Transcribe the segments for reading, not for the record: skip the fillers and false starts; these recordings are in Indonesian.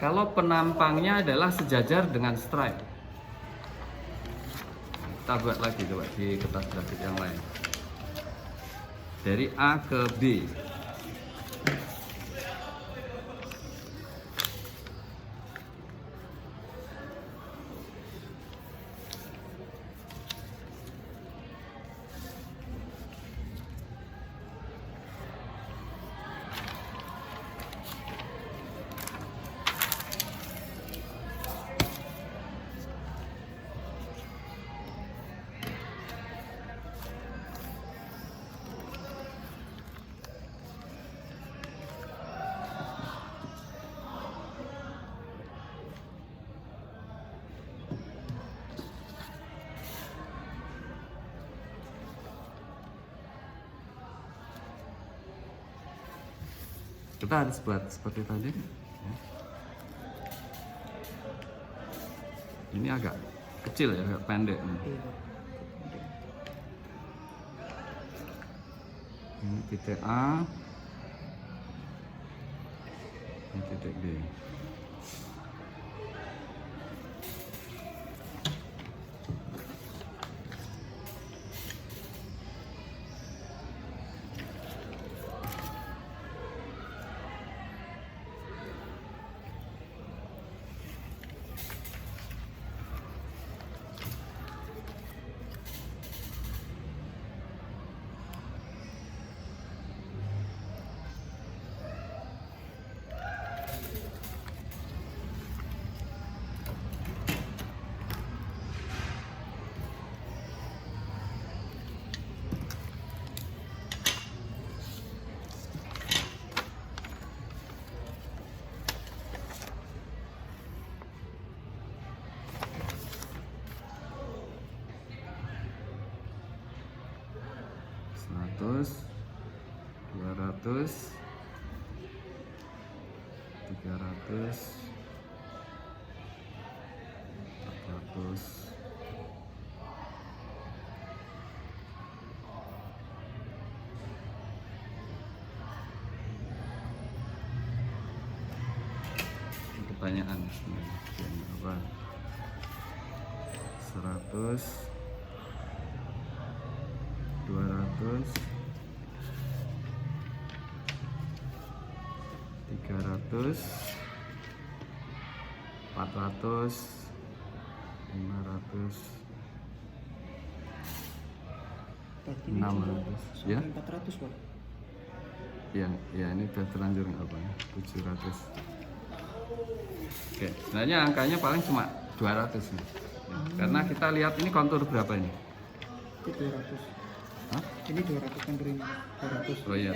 kalau penampangnya adalah sejajar dengan stripe. Kita buat lagi coba di kertas grafik yang lain. Dari A ke B. Kita harus buat seperti tadi ya. Ini agak kecil ya, agak pendek. Ini titik A, ini titik B. Ratus, 200, 300, 400, 100. Pertanyaan apa? 100, 200, 300, 400, 500, 600 ya? 400 Pak. Ya ini udah terlanjur nggak apa ya? 700. Oke, sebenarnya angkanya paling cuma 200 nih. Ya, karena kita lihat ini kontur berapa ini? Itu 200. Hah? Ini 200 kan ini 200. Oh iya,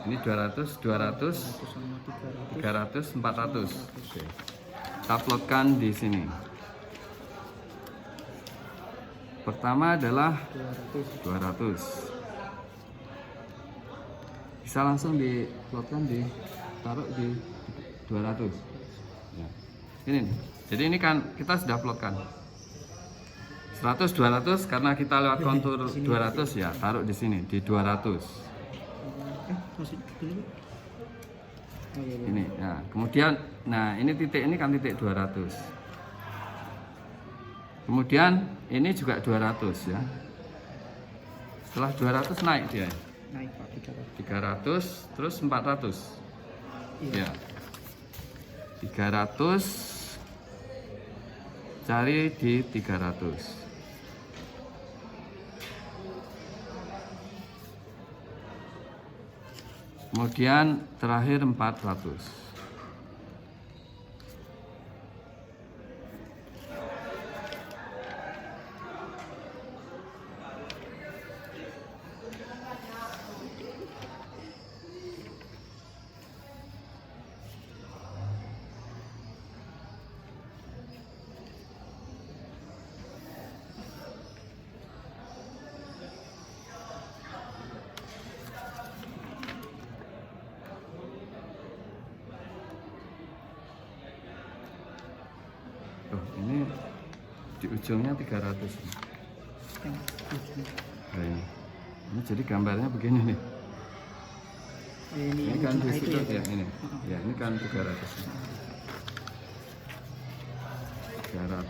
ini 200, 200, 100 sama 300. 300, 400. Oke. Kita plotkan di sini. Pertama adalah 200. Bisa langsung diplotkan taruh di 200. Ya. Ini nih. Jadi ini kan kita sudah plotkan. 100, 200 karena kita lewat kontur 200 ya, taruh di sini di 200. Masih ini. Oh, iya. Ini. Nah, kemudian ini titik ini kan titik 200. Kemudian ini juga 200 ya. Setelah 200 naik dia. Naik Pak 300 terus 400. Iya. Ya. 300 cari di 300. Kemudian terakhir 400. Ini di ujungnya 300. Yang ujung. Nah, ini jadi gambarnya begini nih. Ini Ini kan ujung di itu situ ya, ya Pak? ini. Ya, ini kan 300. 300.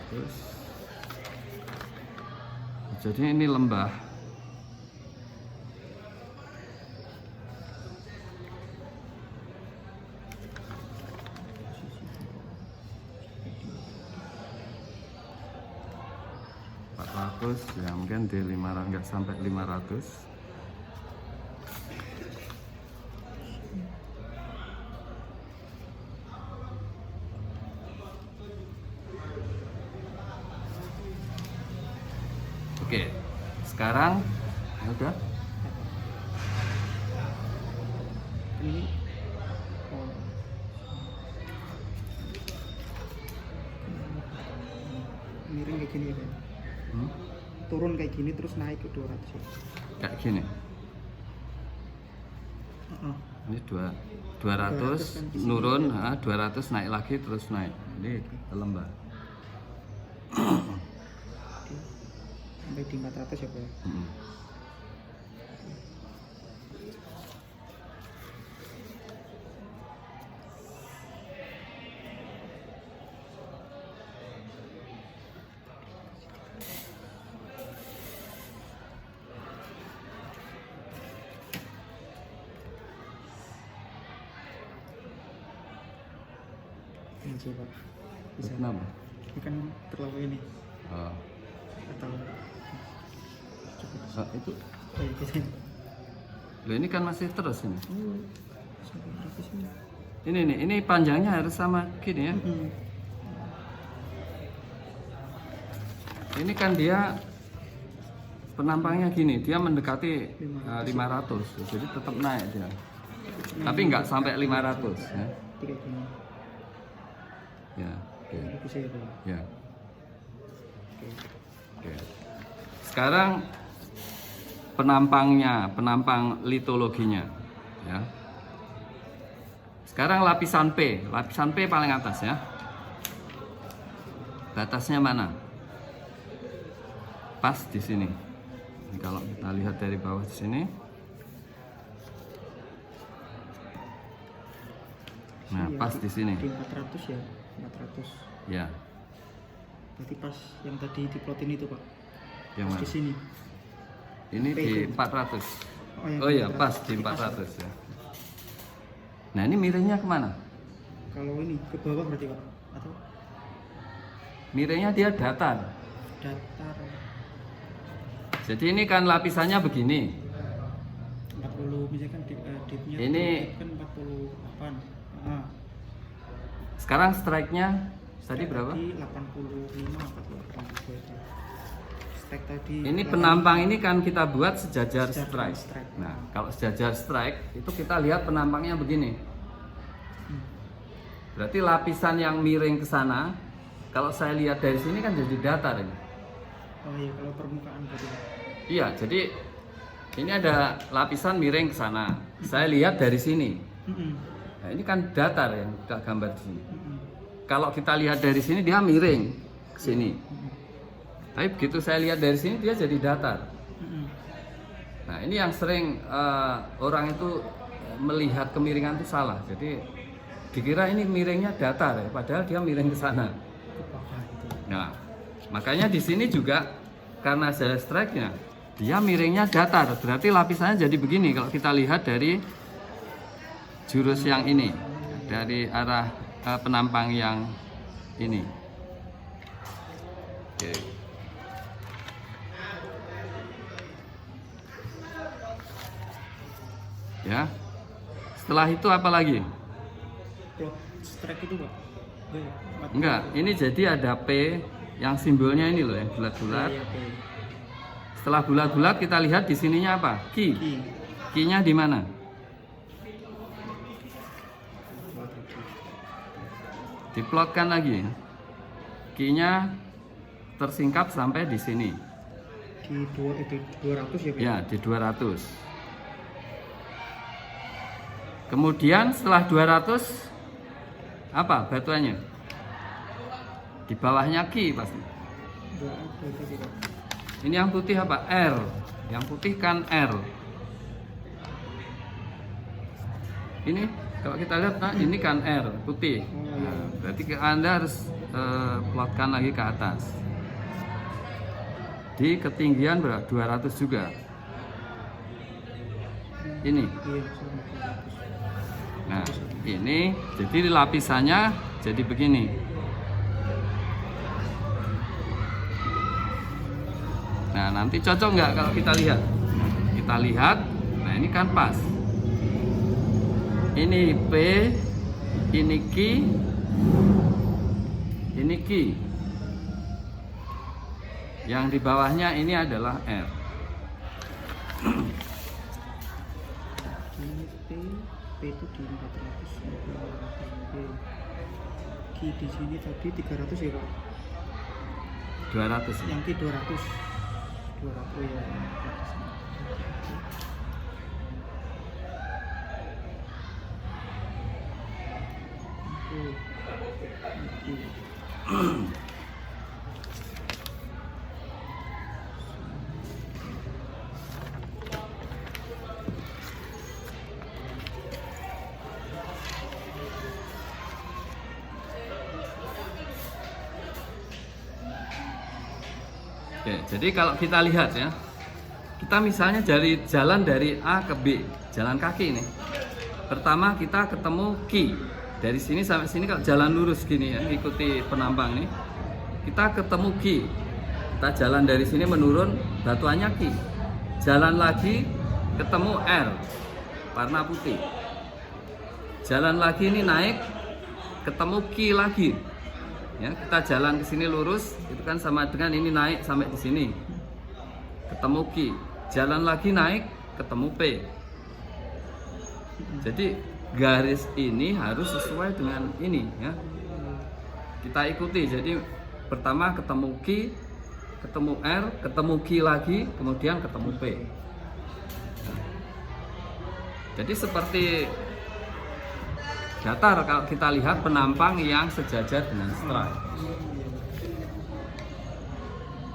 Jadi ini lembah. Ya mungkin di 500, nggak sampai 500. Oke, sekarang udah Ini oh. Miring kayak gini ya Pak? Turun kayak gini terus naik ke 200 ya? Kayak gini. Ini 200 kan di sini nurun, 200 naik lagi terus naik. Ini lembah. Sampai di 400 ya Pak ya? Ini sih Pak, bisa. Kenapa? Ini kan terlalu ini Oh. atau Itu kayak gitu. loh, ini kan masih terus ini. Oh, sampai 100 ini. Ini nih, ini panjangnya harus sama gini ya. Ini kan dia penampangnya gini, dia mendekati 500, jadi tetap naik dia. Tapi nggak sampai 500 ya. Kayak gini. Ya, oke. Bisa ya Pak? Ya. Oke. Oke. Sekarang penampang litologinya ya. Sekarang lapisan P paling atas ya. Batasnya mana? Pas di sini. Ini kalau kita lihat dari bawah di sini. Nah, Iya, pas di sini. Di 400 ya, 400. Ya, Berarti pas yang tadi diplotin itu Pak. yang Pas mana? di sini. Ini di 400. yang Oh iya, 400. pas di Pas 400 ya. Nah, ini miringnya kemana? Kalau ini ke bawah berarti Pak? Atau Miringnya dia datar. datar Jadi ini kan lapisannya begini. 40 misalkan dipnya Ini- kan 48. Nah, Sekarang strike-nya tadi berapa? Tadi 85 48 itu. Strike tadi. Ini penampang ini kan kita buat sejajar Sejajar strike. strike. Nah, kalau sejajar strike itu kita lihat penampangnya begini. Berarti lapisan yang miring ke sana, kalau saya lihat dari sini kan jadi datar ini. Oh iya, kalau permukaan berarti Pak. Iya, jadi ini ada lapisan miring ke sana. Saya lihat dari sini. Nah, ini kan datar yang kita gambar di sini. Kalau kita lihat dari sini dia miring ke sini. Tapi begitu saya lihat dari sini dia jadi datar. Nah, ini yang sering orang itu melihat kemiringan itu salah. Jadi dikira ini miringnya datar ya, padahal dia miring ke sana. Ke bawah gitu. Nah, makanya di sini juga karena saya strike-nya dia miringnya datar. Berarti lapisannya jadi begini kalau kita lihat dari jurus yang ini, dari arah penampang yang ini. Oke. Ya. Setelah itu apa lagi? Plot strike itu Pak. Enggak, ini jadi ada P yang simbolnya ini loh, yang bulat-bulat. Iya, oke. Setelah bulat-bulat kita lihat di sininya apa? Ki. Ki. Ki-nya di mana? Diplotkan lagi. Ki-nya tersingkap sampai di sini. Di 200 ya Pak? Ya, di 200. Kemudian setelah 200 apa batuannya? Di bawahnya Ki pasti. 200 tadi Pak. Ini yang putih apa? R. Yang putih kan R. Ini kalau kita lihat, nah ini kan R putih. Oh iya. Nah, Berarti Anda harus plotkan lagi ke atas. Di ketinggian berapa? 200 juga. Ini. Iya, sama 200. Nah, ini jadi lapisannya jadi begini. Nah, nanti cocok nggak kalau kita lihat? Kita lihat, nah ini kan pas. Ini P, ini Q, ini Q. Yang di bawahnya ini adalah R. Ini P itu di 400, P. Q di sini tadi 300 ya Pak? 200 ya. Yang Q 200. 200 ya. 200. Oke, jadi kalau kita lihat ya, kita misalnya jalan dari A ke B, jalan kaki ini. Pertama kita ketemu Q. Dari sini sampai sini kalau jalan lurus gini ya, ikuti penampang nih. Kita ketemu Q. Kita jalan dari sini menurun, batuannya Q. Jalan lagi ketemu R, warna putih. Jalan lagi ini naik, ketemu Q lagi. Ya, kita jalan ke sini lurus, itu kan sama dengan ini naik sampai di sini. Ketemu Q. Jalan lagi naik, ketemu P. Jadi garis ini harus sesuai dengan ini ya. Kita ikuti. Jadi pertama ketemu Q, ketemu R, ketemu Q lagi, kemudian ketemu P. Nah, jadi seperti datar kalau kita lihat penampang yang sejajar dengan strike.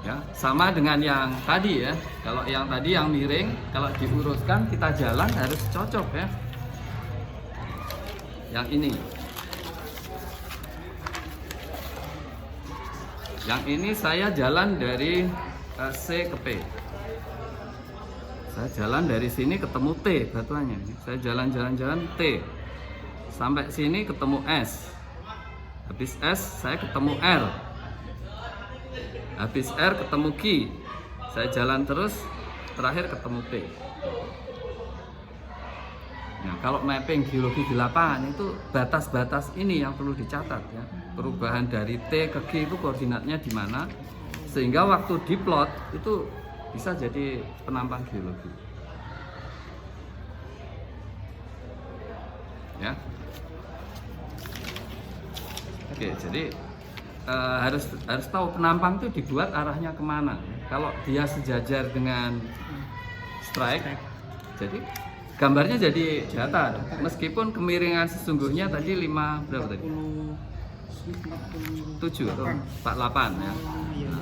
Ya, sama dengan yang tadi ya. Kalau yang tadi yang miring, kalau diuruskan kita jalan harus cocok ya. Yang ini. Yang ini saya jalan dari C ke P. Saya jalan dari sini ketemu T batuannya. Saya jalan-jalan T. Sampai sini ketemu S. Habis S saya ketemu R. Habis R ketemu Q. Saya jalan terus, terakhir ketemu P. Nah, kalau mapping geologi di lapangan itu batas-batas ini yang perlu dicatat ya. Perubahan dari T ke Q itu koordinatnya di mana, sehingga waktu diplot itu bisa jadi penampang geologi. Ya. Oke, jadi harus tahu penampang itu dibuat arahnya kemana. Kalau dia sejajar dengan strike, jadi gambarnya jadi datar. Meskipun kemiringan sesungguhnya tadi 5 berapa tadi? 7 atau 48 ya. Iya.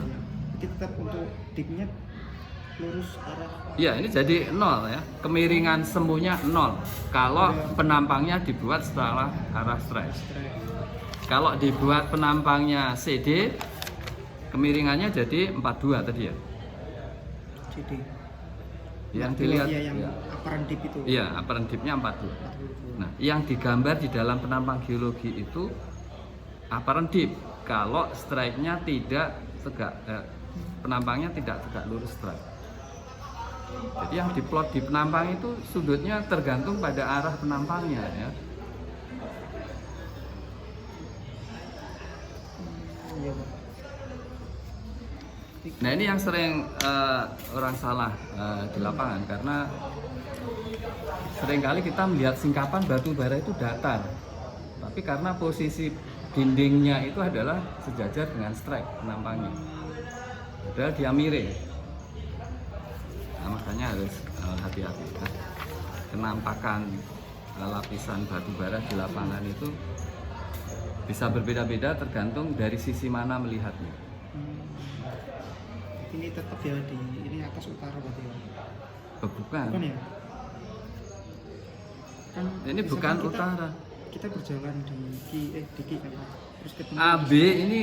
Jadi tetap untuk dipnya lurus arah. Iya, ini jadi 0 ya. Kemiringan sembuhnya 0 kalau penampangnya dibuat setelah arah strike. Kalau dibuat penampangnya CD, kemiringannya jadi 42 tadi ya. CD. Yang dilihat ya, yang ya. apparent dip itu. Iya, apparent dip-nya 42. Nah, yang digambar di dalam penampang geologi itu apparent dip. Kalau strike-nya tidak tegak, penampangnya tidak tegak lurus strike. Jadi yang diplot di penampang itu sudutnya tergantung pada arah penampangnya ya. Nah, ini yang sering orang salah di lapangan, karena seringkali kita melihat singkapan batu bara itu datar, tapi karena posisi dindingnya itu adalah sejajar dengan strike penampangnya, padahal dia miring. Nah, makanya harus hati-hati. Nah, penampakan lapisan batu bara di lapangan itu bisa berbeda-beda tergantung dari sisi mana melihatnya. Ini tetap ya di ini atas utara berarti ya? Bukan. Bukan ya? Kan Ini bukan kita, utara. kita berjalan di Ki kan Pak. Terus ketemu AB ini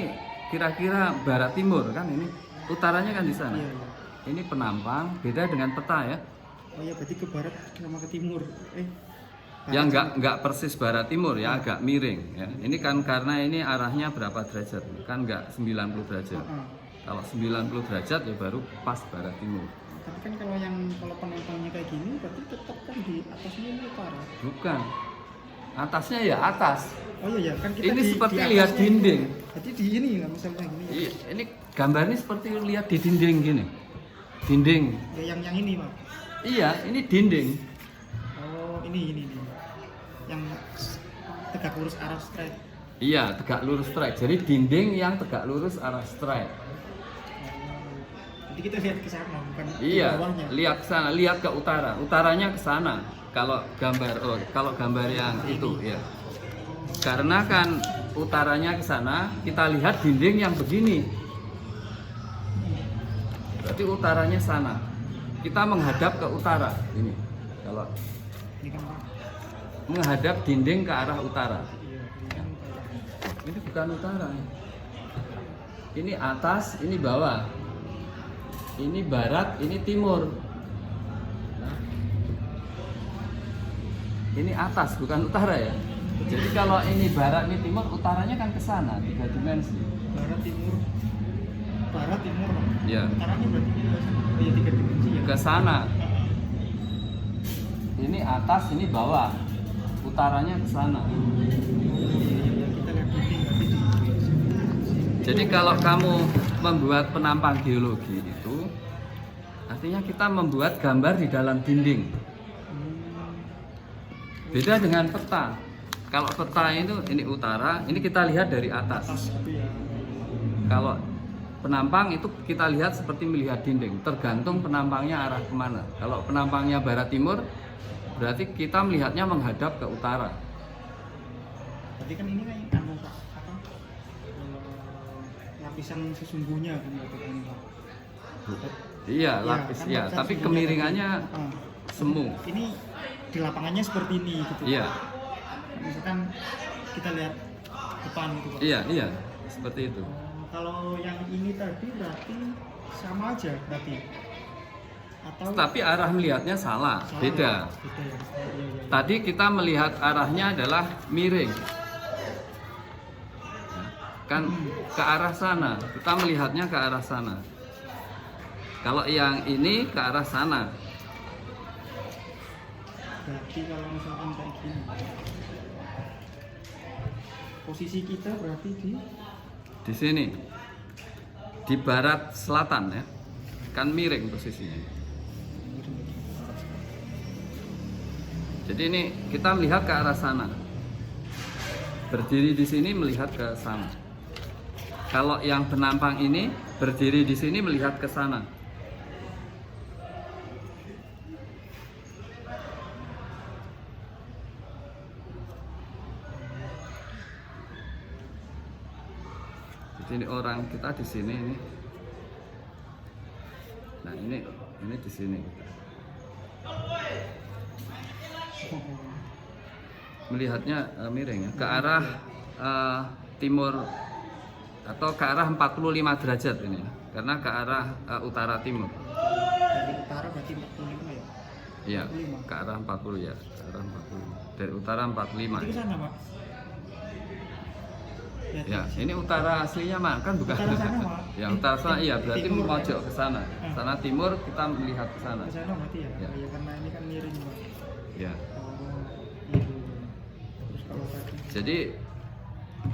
kira-kira barat timur kan ini, utaranya kan di sana. Iya, iya. Ini penampang, beda dengan peta ya. Oh iya, berarti ke barat sama ke timur. Ya nggak persis barat timur ya, agak miring ya. Ini kan karena ini arahnya berapa derajat? Kan nggak 90 derajat. Kalau 90 derajat ya baru pas barat timur. Tapi kan kalau penampangnya kayak gini berarti tetap kan di atasnya ini utara. Bukan. Atasnya ya atas. Oh iya ya, kan kita Ini di seperti atasnya lihat ini. dinding. Berarti di ini nggak misalnya gini. Iya, ini gambar ini seperti lihat di dinding gini. Dinding. Ya, yang ini Pak. Iya, ini dinding. Oh, ini. Yang tegak lurus arah straight. Iya, tegak lurus straight. Jadi dinding yang tegak lurus arah straight. Jadi kita lihat ke sana, bukan di Iya, bawahnya. lihat ke sana, lihat ke utara. Utaranya ke sana. Kalau gambar yang itu ya. Karena kan utaranya ke sana, kita lihat dinding yang begini. Berarti utaranya sana. Kita menghadap ke utara ini. Kalau Ini kan Pak. menghadap dinding ke arah utara. Iya, ini kan utara. Ini bukan utara. Ini atas, ini bawah. Ini barat, ini timur. Nah, ini atas, bukan utara ya. Jadi kalau ini barat, ini timur, utaranya kan ke sana, 3 dimensi. Barat timur. Ya, Utaranya berarti di 3 dimensi ya. ke sana. Ini atas, ini bawah. Utaranya ke sana. Kita lihat dinding berarti di Jadi kalau kamu membuat penampang geologi itu, artinya kita membuat gambar di dalam dinding. Beda dengan peta. Kalau peta itu ini utara, ini kita lihat dari atas. atas gitu ya. Kalau penampang itu kita lihat seperti melihat dinding, tergantung penampangnya arah kemana. Kalau penampangnya barat timur, berarti kita melihatnya menghadap ke utara. Berarti kan ini kan Pak, lapisan sesungguhnya kan berarti kan Pak. Iya, lapis kan ya, lapisan tapi sesungguhnya kemiringannya tadi. semu. Ini di lapangannya seperti ini gitu. Iya, Misalkan kita lihat depan gitu Pak. iya, seperti itu. Kalau yang ini tadi berarti sama aja berarti. Atau Tapi arah melihatnya salah, beda. Beda ya. Iya. Tadi kita melihat arahnya adalah miring, kan ke arah sana. Kita melihatnya ke arah sana. Kalau yang ini ke arah sana. Berarti kalau misalkan kayak gini, posisi kita berarti Di sini, di barat selatan ya, kan miring posisinya. Jadi ini kita melihat ke arah sana. Berdiri di sini melihat ke sana. Kalau yang penampang ini berdiri di sini melihat ke sana. Jadi ini orang kita di sini ini. Nah ini di sini. Melihatnya miring ya, ke arah timur atau ke arah 45 derajat ini ya. Karena ke arah utara timur. dari utara berarti 45 ya. Iya, 45. ke arah 40 ya, ke arah 40. Dari utara 45. Berarti ke sana Pak. Ya, ini utara aslinya mah kan bukan. Utara sana, Pak. Ya, utara sana iya, berarti Timur, mojok ke sana. Sana timur kita melihat ke sana. Ke sana berarti ya. Ya. Ya karena ini kan miring Pak. Ya. Oh, gitu. Terus kalau tadi Jadi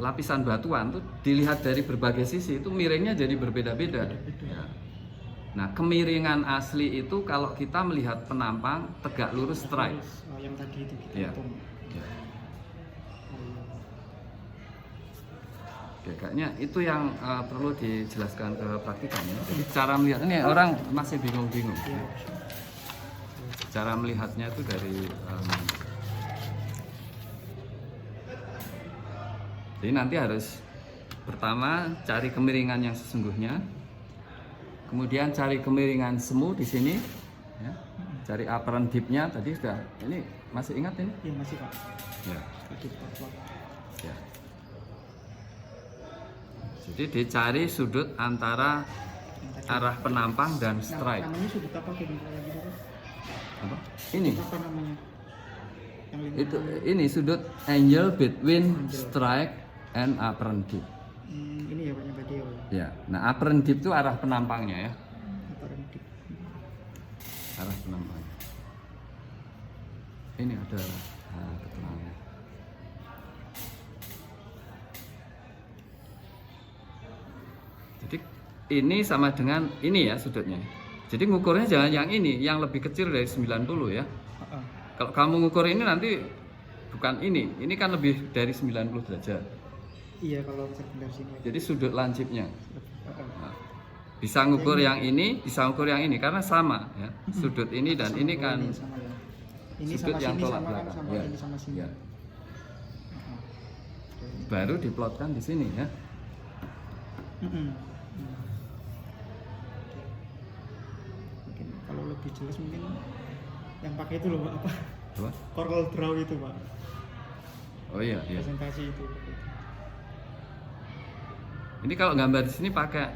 lapisan batuan tuh dilihat dari berbagai sisi itu miringnya jadi berbeda-beda. Ya. Nah, kemiringan asli itu kalau kita melihat penampang tegak lurus straight. yang tadi itu kita Ya. hitung. Ya. Oke, kayaknya itu yang perlu dijelaskan ke praktikan ya. Jadi cara melihat ini orang masih bingung-bingung. Ya. Cara melihatnya itu dari jadi nanti harus pertama cari kemiringan yang sesungguhnya, kemudian cari kemiringan semu di sini, ya. Cari apron dipnya tadi sudah. Ini masih ingat ini? Iya masih Pak. Ya. Itu plot. Ya. Jadi dicari sudut antara Yang tadi. arah penampang dan strike. Namanya sudut apa kira-kira lagi Pak? Apa? Ini. Apa namanya? Yang Itu ini sudut angle between strike and apron dip. ini ya Pak yang tadi ya Pak. Ya. Nah, apron dip itu arah penampangnya ya. Apa rendik? Arah penampang. Ini ada keterangan. Jadi ini sama dengan ini ya sudutnya. Jadi ngukurnya jangan yang ini, yang lebih kecil dari 90 ya. Heeh. Kalau kamu ngukur ini nanti bukan ini kan lebih dari 90 derajat. Iya kalau dari sini. Jadi sudut lancipnya. Heeh. Nah, bisa ngukur yang ini, bisa ngukur yang ini karena sama ya. Sudut ini dan ini kan Ini sama ya. Ini sudut sama yang sini tolak sama kan belakang. sama Ya. ini sama sini. Ya. Heeh. Baru diplotkan di sini ya. Mm-mm. Mungkin kalau lebih jelas mungkin yang pakai itu loh Pak, apa? Apa? Corel Draw itu Pak. Oh iya, iya. Presentasi itu. Ini kalau gambar di sini pakai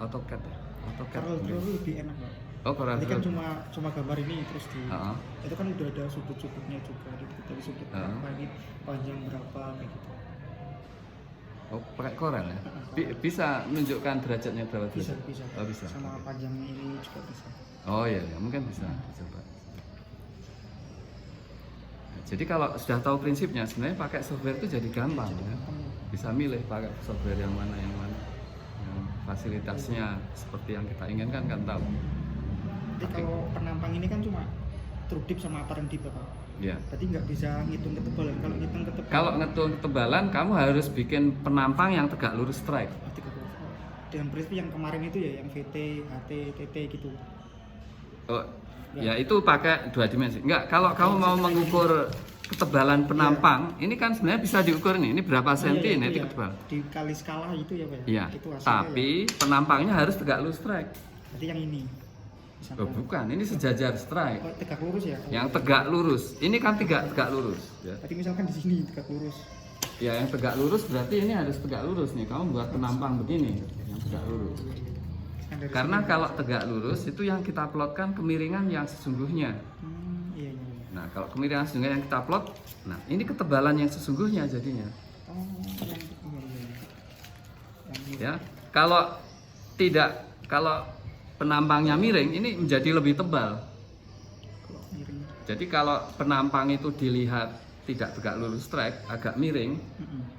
AutoCAD ya. AutoCAD. Corel Draw itu lebih enak Pak. Oh, Corel Nanti kan Draw. cuma gambar ini terus di Heeh. itu kan udah ada sudut-sudutnya juga gitu. Dari sudut berapa ini panjang berapa kayak gitu. Oh, pakai Corel ya. Bisa menunjukkan derajatnya berapa Bisa derajat? bisa. Oh, bisa. Sama panjangnya ini juga bisa. Oh iya, ya, mungkin bisa dicoba. Nah, jadi kalau sudah tahu prinsipnya, sebenarnya pakai software itu jadi gampang ya. Bisa milih pakai software yang mana, yang fasilitasnya seperti yang kita inginkan kan tahu. Jadi kalau penampang ini kan cuma true dip sama apparent dip ya Pak. Ya. Berarti nggak bisa ngitung ketebalan. Kalau ngitung ketebalan Kalau ngitung ketebalan, kamu harus bikin penampang yang tegak lurus strike. dengan prinsip yang kemarin itu ya, yang VT, HT, TT gitu. Oh, ya itu pakai 2 dimensi. Enggak, kalau kamu mau mengukur ketebalan penampang, ini kan sebenarnya bisa diukur nih. Ini berapa senti ini iya. ketebalan? Dikali skala itu ya Pak ya. Iya. Itu hasilnya Tapi penampangnya harus tegak lurus strike. berarti yang ini. Oh, bukan, ini sejajar strike. Oh, tegak lurus ya. Yang tegak lurus. Ini kan tegak lurus, ya. Berarti misalkan di sini tegak lurus. Ya, yang tegak lurus berarti ini harus tegak lurus nih. Kamu buat penampang begini, yang tegak lurus. Kan dari Karena sini. kalau tegak lurus itu yang kita plotkan kemiringan yang sesungguhnya. Iya. Nah, kalau kemiringan sesungguhnya yang kita plot, nah ini ketebalan yang sesungguhnya jadinya. Oh, yang iya. Yang ini. Ya, kalau penampangnya miring, ini menjadi lebih tebal. Kalau miring. Jadi kalau penampang itu dilihat tidak tegak lurus strike, agak miring,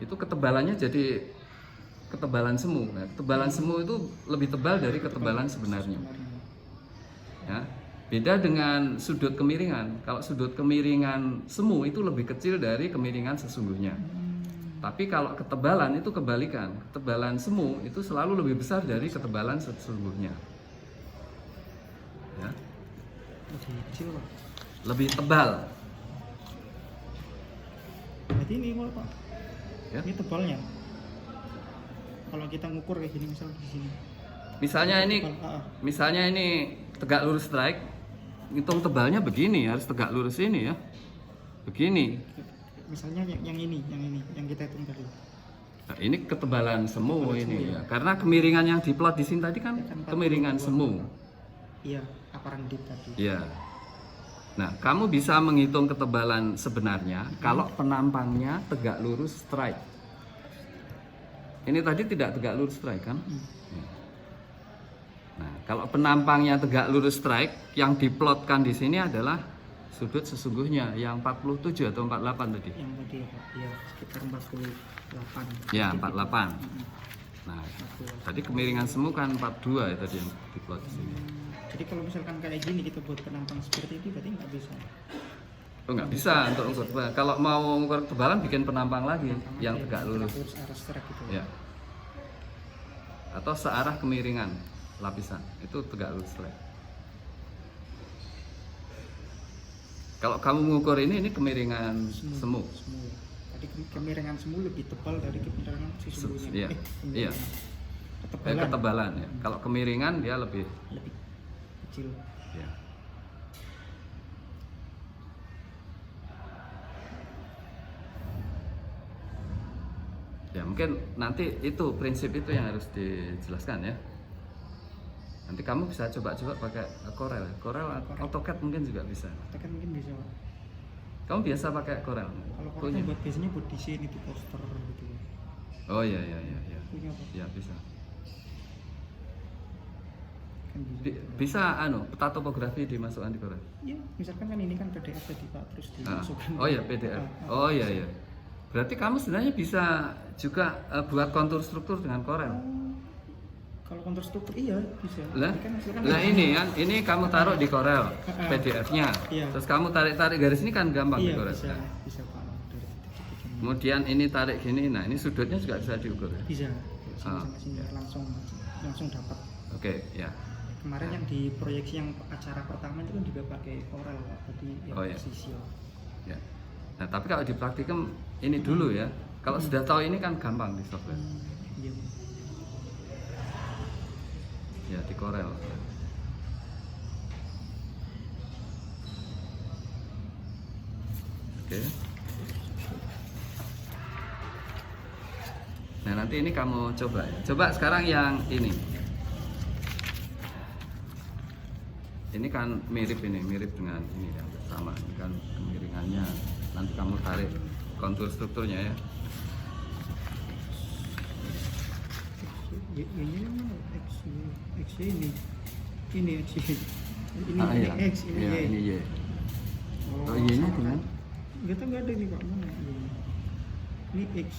itu ketebalannya jadi ketebalan semu. Nah, ketebalan semu itu lebih tebal dari ketebalan sebenarnya. Ya. Beda dengan sudut kemiringan. Kalau sudut kemiringan semu itu lebih kecil dari kemiringan sesungguhnya. Tapi kalau ketebalan itu kebalikan. Ketebalan semu itu selalu lebih besar dari ketebalan sesungguhnya. Ya. Lebih kecil Pak. Lebih tebal. Berarti ini Pak. Ya. Ini tebalnya. Kalau kita ngukur kayak gini misal di sini. Misalnya ini tegak lurus strike, hitung tebalnya begini, harus tegak lurus ini ya. Begini. Misalnya yang ini, yang kita hitung tadi. Nah, ini ketebalan semu ini ya. Karena kemiringan yang diplot di sini tadi kan kemiringan semu. Iya, apparent dip tadi. Ya. Nah, kamu bisa menghitung ketebalan sebenarnya kalau penampangnya tegak lurus strike. Ini tadi tidak tegak lurus strike kan? Ya. Nah, kalau penampangnya tegak lurus strike, yang diplotkan di sini adalah sudut sesungguhnya yang 47 atau 48 tadi. Yang tadi ya Pak, iya sekitar 48. Ya, 48. Nah, tadi kemiringan semu kan 42 ya tadi yang diplot di sini. Jadi kalau misalkan kayak gini kita buat penampang seperti itu berarti nggak bisa. Oh, nggak bisa untuk ukur ketebalan. Kalau mau ukur ketebalan bikin penampang lagi yang tegak lurus. Arah strike gitu. Ya. Atau searah kemiringan lapisan itu tegak lurus strike. Kalau kamu mengukur ini kemiringan semu. Tadi kemiringan semu lebih tebal dari kemiringan sesungguhnya. Iya. Ketebalan Ketebalan ya. Kalau kemiringan dia lebih kecil. ya. Ya mungkin nanti itu prinsip itu yang harus dijelaskan ya. Nanti kamu bisa coba-coba pakai Corel, AutoCAD mungkin juga bisa. Tekan mungkin bisa Pak. Kamu biasa pakai Corel? Kalau Corel kan buat biasanya buat desain itu poster gitu. Oh iya iya iya iya. Punya Pak. Ya bisa. Kan bisa. Bisa peta topografi dimasukkan di Corel. Iya, misalkan kan ini kan PDF tadi Pak, terus Ah. dimasukkan. Oh iya PDF. Oh iya iya. Berarti kamu sebenarnya bisa juga buat kontur struktur dengan Corel. Kalau kontur struktur iya bisa. Lah, Kan misalkan lah ini kan, ini kamu taruh di Corel PDF-nya. Iya. Terus kamu tarik-tarik garis ini kan gampang di iya Corel. bisa, Nah, bisa Pak. Dari titik-titik ini. kemudian ini tarik gini, nah ini sudutnya juga bisa diukur ya. Bisa. Sini Ah, sama sini langsung dapat. Oke, ya. Kemarin yang di proyeksi yang acara pertama itu kan juga pakai Corel Pak. Tadi yang Oh, iya. presisi. Ya. Nah, tapi kalau di praktikum ini dulu ya. Kalau sudah tahu ini kan gampang di software. Iya. Ya, di Corel. Oke. Nah, nanti ini kamu coba ya. Coba sekarang yang ini. Ini kan mirip dengan ini yang sama. Ini kan kemiringannya. Nanti kamu tarik kontur strukturnya ya. Ini mana X ini X ini Iya. X ini Iya, Y. ini Y. Oh, Y-nya sama dengan? kan? Nggak ada ini Pak, mana ini X.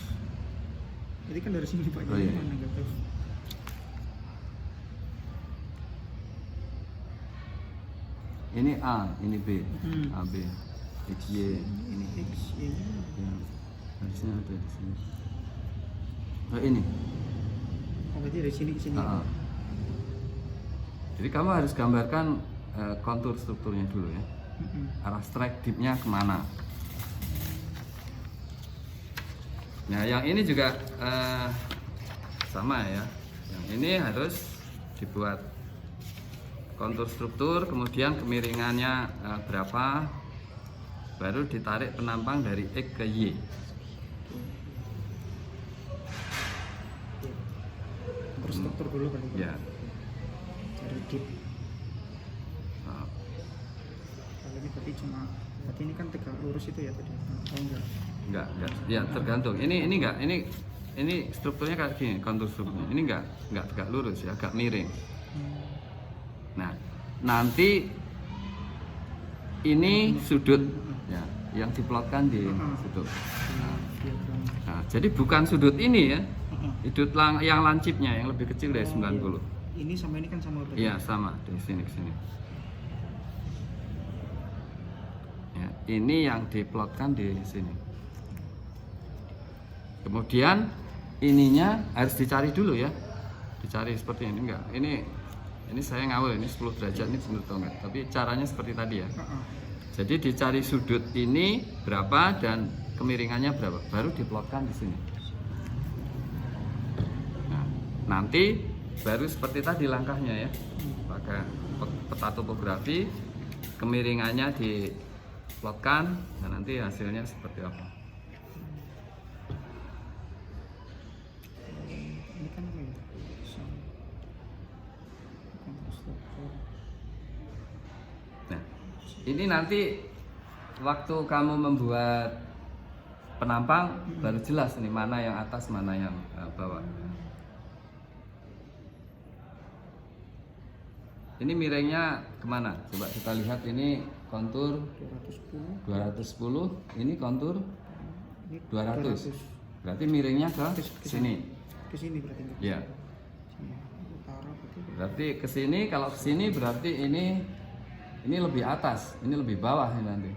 Jadi kan dari sini Pak, Oh, jadi iya. mana nggak tahu. Ini A, ini B. A, B. X, Y. Ini X ini. Ya, harusnya ada di sini. Oh, ini. Oh berarti dari sini ke sini. Ah, ah. Jadi kamu harus gambarkan kontur strukturnya dulu ya. Arah strike dipnya kemana. Nah yang ini juga sama ya. Yang ini harus dibuat kontur struktur, kemudian kemiringannya berapa, baru ditarik penampang dari X ke Y. Struktur dulu kali Pak. Ya. Cari dip. Nah, Kalau ini berarti ini kan tegak lurus itu ya tadi. Oh enggak. enggak. Ya tergantung. Ini enggak. Ini strukturnya kayak gini, kontur strukturnya. Ini enggak tegak lurus ya, agak miring. Nah, nanti ini sudut ya, yang diplotkan di sudut. Nah, jadi bukan sudut ini ya. Sudut yang lancipnya yang lebih kecil dari 90. Ini sama ini kan sama berarti. Iya, sama dari sini ke sini. Ya, ini yang diplotkan di sini. Kemudian ininya harus dicari dulu ya. Dicari seperti ini enggak. Ini saya ngawur, ini 10 derajat ini benar atau enggak. Tapi caranya seperti tadi ya. Jadi dicari sudut ini berapa dan kemiringannya berapa, baru diplotkan di sini. Nah, nanti baru seperti tadi langkahnya ya. Pakai peta topografi, kemiringannya diplotkan, dan nanti hasilnya seperti apa. Ini kan apa ya? Kontur struktur. Nah, ini nanti waktu kamu membuat penampang baru jelas nih mana yang atas, mana yang bawah. Ini miringnya kemana? Coba kita lihat ini kontur 210, ini kontur Ini 200. Berarti miringnya ke sini. Ke sini berarti. Ya. Sini. Utara berarti. Berarti ke sini, kalau ke sini berarti ini lebih atas, ini lebih bawah ini nanti.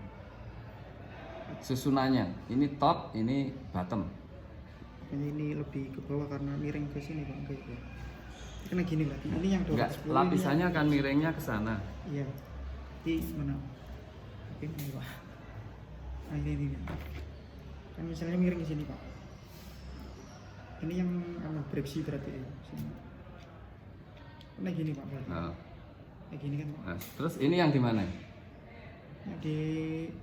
Susunannya, ini top, ini bottom. Ini lebih ke bawah karena miring ke sini Pak. Enggak ya. Karena gini berarti. Ini yang 210. Enggak, lapisannya kan miringnya ke sana. Iya. Di mana? Ini Pak. Nah ini. Kan misalnya miring ke sini Pak. Ini yang breksi berarti ya. Sini. Karena gini Pak. Nah, Kayak gini kan Pak. nah, terus ini yang di mana? Yang di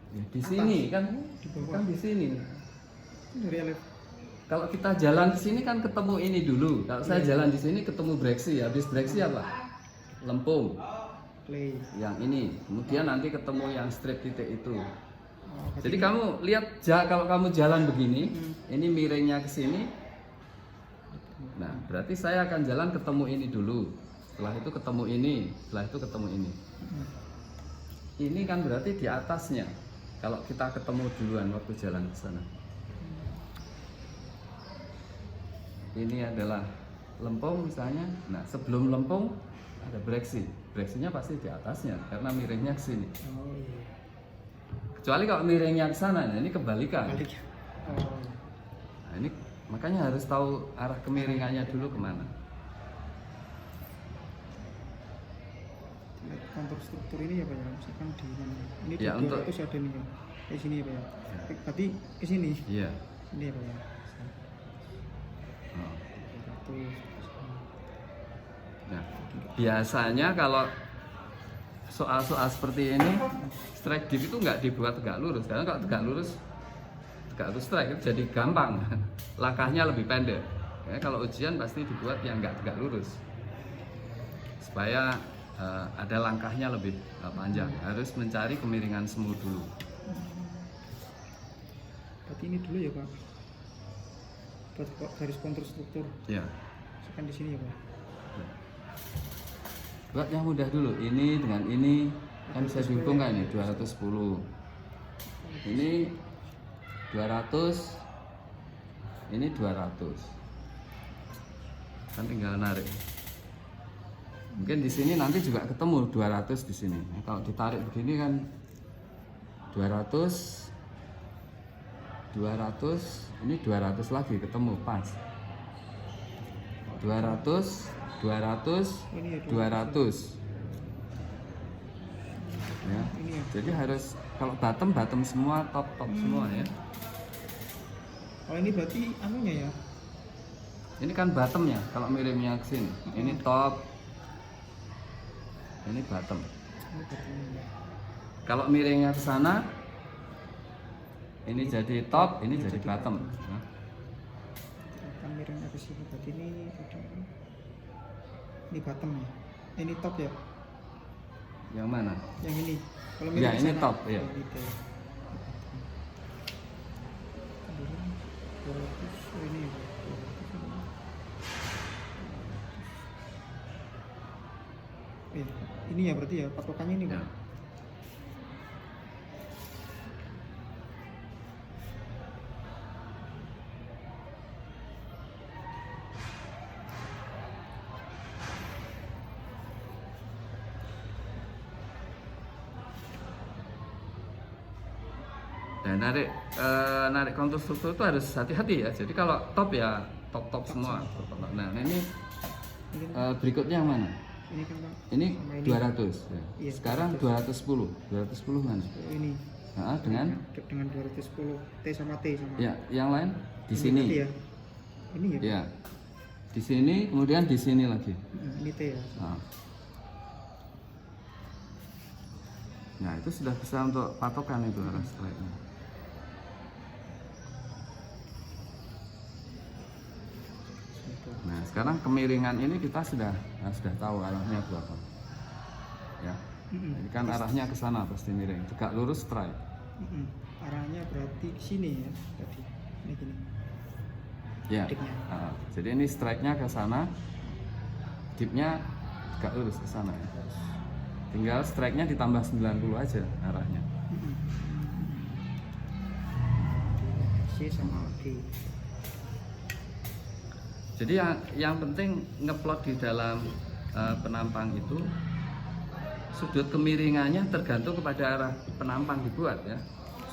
Ya, di sini kan, di bawah. kan di sini. Dari alif. kalau kita jalan ke sini kan ketemu ini dulu. Kalau saya jalan di sini ketemu breksi, habis breksi apa? Lempung. Play. Yang ini. Kemudian nanti ketemu yang strip titik itu. Oh, berarti Jadi kamu lihat kalau kamu jalan begini, ini miringnya ke sini. Nah, berarti saya akan jalan ketemu ini dulu. Setelah itu ketemu ini, setelah itu ketemu ini. Ini kan berarti di atasnya. Kalau kita ketemu duluan waktu jalan ke sana. Ini adalah lempung misalnya. Nah, sebelum lempung ada breksi. Breksinya pasti di atasnya karena miringnya ke sini. Oh iya. Kecuali kalau miringnya ke sana, nah ini kebalikan. Balik. Oh. Nah, ini makanya harus tahu arah kemiringannya dulu kemana. Kontur struktur ini ya Pak ya, misalkan di mana? Ini Ya, di untuk- 200 ada nih ya. Di sini ya Pak ya. Berarti ke sini. Iya. Ini ya Pak ya. Oh. 200. Nah, biasanya kalau soal-soal seperti ini, strike deep itu nggak dibuat tegak lurus. Karena kalau tegak lurus strike itu jadi gampang. Langkahnya lebih pendek. Ya, kalau ujian pasti dibuat yang nggak tegak lurus. Supaya ada langkahnya lebih panjang. Harus mencari kemiringan semu dulu. Berarti ini dulu ya Pak. Buat garis kontur struktur. Ya. Misalkan di sini ya Pak. Buat yang mudah dulu. Ini dengan ini kan bisa dihubungkan ini 210. Ini 200. Ini 200. Kan tinggal narik. Mungkin di sini nanti juga ketemu 200 di sini. Nah, kalau ditarik begini kan 200 ini 200 lagi ketemu pas. 200 Ini ya 200. Ya. Ini ya. Jadi harus kalau bottom semua, top semua ya. Oh ini berarti anunya ya. Ini kan bottomnya kalau miringnya ke sini. Ini top. Ini bottom. Ini berarti Kalau miringnya ke sana, ini jadi top, ini jadi bottom. Nah, akan miringnya ke sini. Berarti ini ada ini bottom ya. Ini top ya. yang mana? Yang ini. Kalau Ya, miring ke ini sana. top, ya. Oh, gitu ya. Kemudian 200, oh, ini ya. 200. Ini ya berarti ya patokannya ini Ya. Pak. Dan narik kontur struktur itu harus hati-hati ya. Jadi kalau top ya top semua. Nah, ini Ini kan, berikutnya yang mana? ini kan Pak. Ini Sama ini. 200. Ya. Iya, Sekarang 210. 210 mana? Oh, ini Nah, dengan 210 T sama T sama. ya yang lain di Ini sini. berarti ya. Ini ya. Ya. Di sini kemudian di sini lagi. Ini T ya. Nah, itu sudah bisa untuk patokan itu arah strike-nya. Gitu. Nah, sekarang kemiringan ini kita sudah tahu arahnya berapa. Ya. Ini kan arahnya ke sana pasti miring. Tegak lurus strike. Arahnya berarti ke sini ya tadi. Ini gini. Ya. Dipnya. Jadi ini strike-nya ke sana. Dipnya tegak lurus ke sana ya. Tinggal strike-nya ditambah 90 aja arahnya. C sama D. Jadi yang penting ngeplot di dalam penampang itu sudut kemiringannya tergantung kepada arah penampang dibuat ya.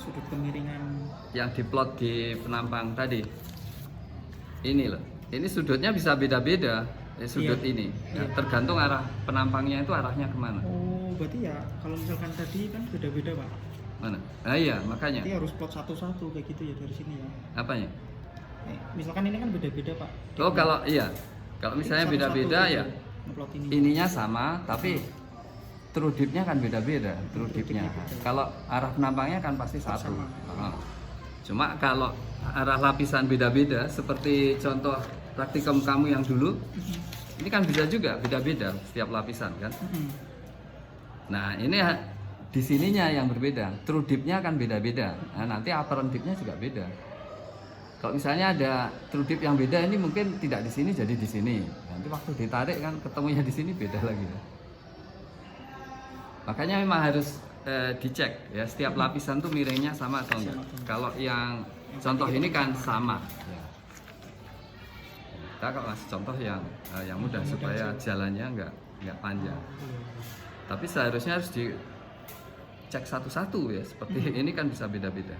Sudut kemiringan Yang diplot di penampang tadi. Ini loh. Ini sudutnya bisa beda-beda. Sudut Iya. ini. Ya, Iya. tergantung arah penampangnya itu arahnya kemana. oh berarti ya kalau misalkan tadi kan beda-beda Pak. Mana? Nah iya makanya. Berarti harus plot satu-satu kayak gitu ya dari sini ya. Apanya? Misalkan ini kan beda-beda Pak. Oh kalau iya. Kalau misalnya Satu-satu beda-beda gitu, ya. ngeplot ini. Ininya sama tapi true dipnya kan beda-beda. True dipnya. dipnya beda. Kalau arah penampangnya kan pasti satu. Sama. Cuma kalau arah lapisan beda-beda, seperti contoh praktikum kamu yang dulu, ini kan bisa juga beda-beda setiap lapisan kan. Nah ini di sininya yang berbeda, true dip-nya kan beda-beda. Nah, nanti apparent dip-nya juga beda. Kalau misalnya ada true dip yang beda, ini mungkin tidak di sini jadi di sini. Nanti waktu ditarik kan ketemunya di sini beda lagi. Makanya memang harus dicek ya setiap lapisan tuh miringnya sama atau enggak. Kalau yang contoh ini kan sama. Ya. Kita kalau kasih contoh yang mudah supaya jalannya enggak panjang. Tapi seharusnya harus dicek satu-satu ya. Seperti ini kan bisa beda-beda.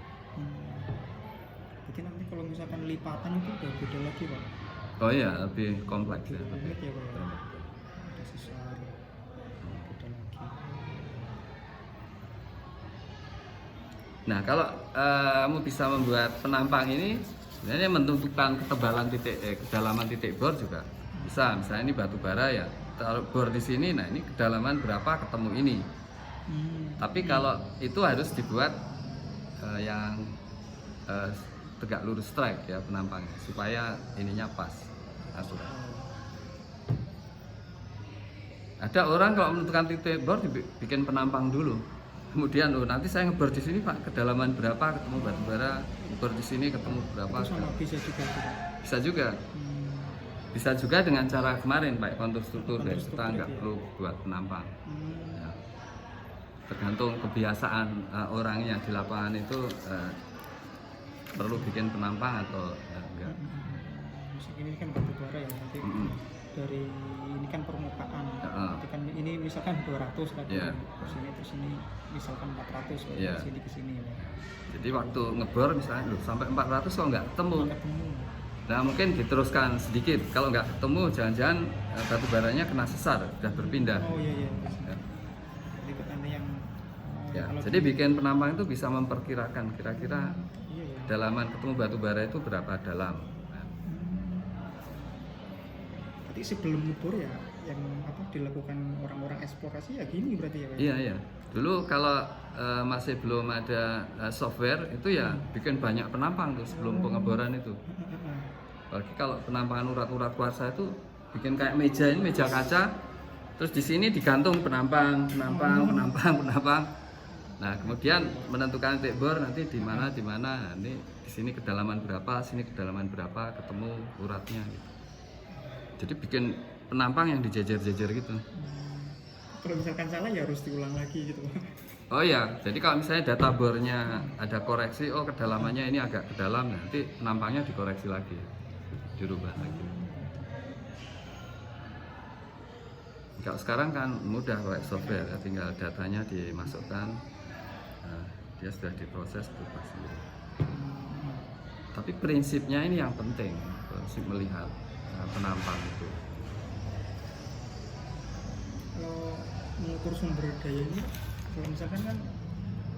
Jadi nanti kalau misalkan lipatan itu udah beda lagi Pak. Oh iya, lebih kompleks ya. Komplek ya Pak. Ada sesar. Beda lagi. Nah, kalau kamu bisa membuat penampang ini, sebenarnya menentukan ketebalan kedalaman titik bor juga bisa. Misalnya ini batu bara ya, taruh bor di sini, nah ini kedalaman berapa ketemu ini. Tapi kalau itu harus dibuat yang tegak lurus strike ya penampangnya, supaya ininya pas akurat. Ada orang kalau menentukan titik bor bikin penampang dulu. Kemudian nanti saya ngebor di sini Pak, kedalaman berapa ketemu batu bara, ngebor di sini ketemu berapa. Itu sama bisa juga Pak. Bisa juga. Bisa juga dengan cara kemarin Pak, kontur struktur ya. Kita nggak perlu buat penampang. Ya. Tergantung kebiasaan orangnya di lapangan itu perlu bikin penampang atau enggak. Ini kan batu bara ya nanti dari ini kan permukaan. Nanti kan ini misalkan 200 lagi. Yeah. Terus ini misalkan 400 Yeah. sini ke sini ya. Jadi waktu ngebor misalnya sampai 400 kok nggak ketemu. Nah mungkin diteruskan sedikit. Kalau nggak ketemu jangan-jangan batu baranya kena sesar, sudah berpindah. Oh iya. Ya. Jadi nanti yang Ya, jadi bikin penampang itu bisa memperkirakan kira-kira iya. kedalaman ketemu batu bara itu berapa dalam. Berarti sebelum ngebor ya yang dilakukan orang-orang eksplorasi ya gini berarti ya Pak? Iya. Dulu kalau masih belum ada software itu ya bikin banyak penampang tuh sebelum pengeboran itu. Apalagi kalau penampangan urat-urat kuarsa itu bikin kayak meja, ini meja kaca, terus di sini digantung penampang. Nah kemudian menentukan titik bor nanti di mana, nanti di sini kedalaman berapa, sini kedalaman berapa, ketemu uratnya. Gitu. Jadi bikin penampang yang dijejer-jejer gitu. Kalau misalkan salah ya harus diulang lagi gitu. Oh iya, jadi kalau misalnya data bornya ada koreksi, oh kedalamannya ini agak ke dalam, nanti penampangnya dikoreksi lagi, dirubah lagi. Kalau sekarang kan mudah pakai software, ya, tinggal datanya dimasukkan, nah, dia sudah diproses berubah sendiri. Tapi prinsipnya ini yang penting, prinsip melihat penampang itu. Kalau mengukur sumber daya ini, kalau misalkan kan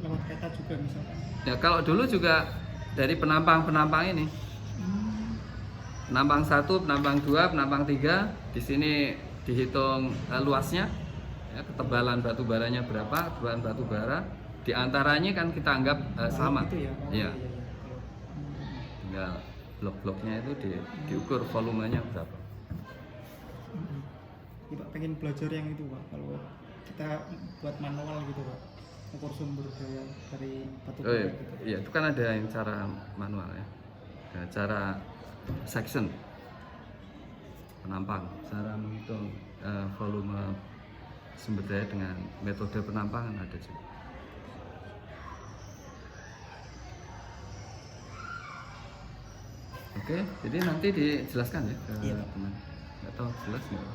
lewat peta juga misalkan. Ya kalau dulu juga dari penampang ini, penampang 1, penampang 2, penampang 3, di sini dihitung luasnya, ya, ketebalan batu baranya berapa, ketebalan batu bara, di antaranya kan kita anggap sama. Gitu ya? Iya. Tinggal blok-bloknya itu diukur volumenya berapa. Ya, Pak, pengen belajar yang itu Pak, kalau kita buat manual gitu Pak, ukur sumber daya dari batu bara gitu. Iya, itu kan ada yang cara manual ya. Ada cara section penampang, cara menghitung volume sumber daya dengan metode penampangan ada juga. Oke, jadi nanti dijelaskan ya ke teman. Nggak tahu jelas nggak?